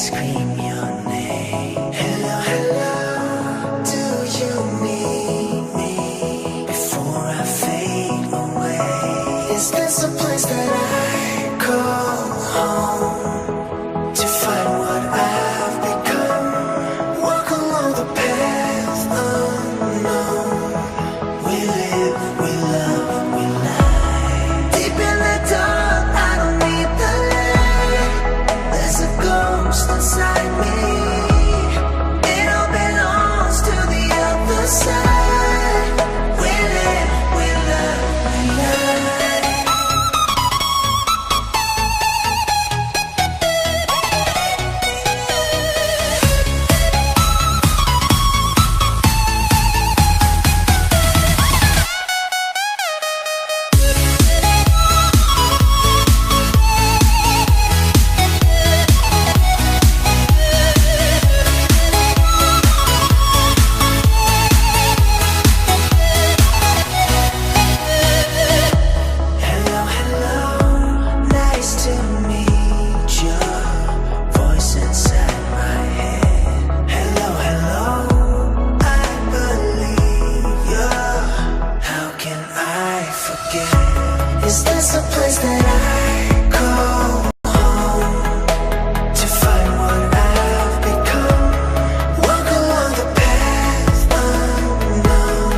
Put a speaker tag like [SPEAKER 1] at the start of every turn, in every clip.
[SPEAKER 1] scream your name. Hello, hello, do you need me before I fade away? Is this a place that I call home to find what I've become? Walk along the path unknown. We live, we love, we lie. Deep in the dark, I don't need the light. There's a ghost inside me. It all belongs to the other side. We live, we love, we lie. Hello, hello, nice to meet you. Voice inside my head. Hello, hello, I believe you. How can I forget? Is this a place that I call home to find what I've become? Walk along the path unknown.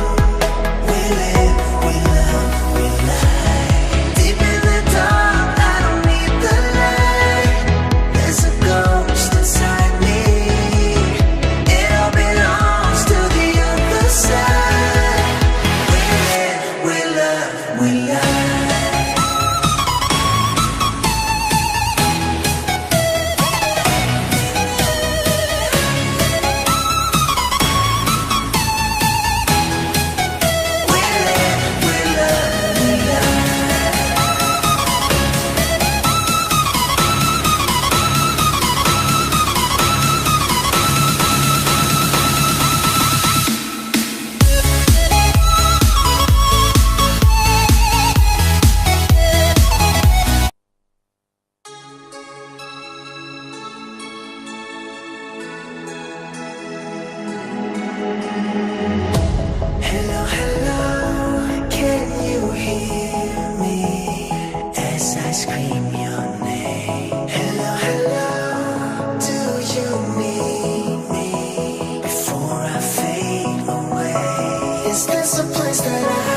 [SPEAKER 1] We live, we love, we lie. Deep in the dark, I don't need the light. There's a ghost inside me. It all belongs to the other side. We live, we love, we lie. We live, we love, we lie. Hello, hello, can you hear me as I scream your name? Hello, hello, do you need me before I fade away? Is this a place that I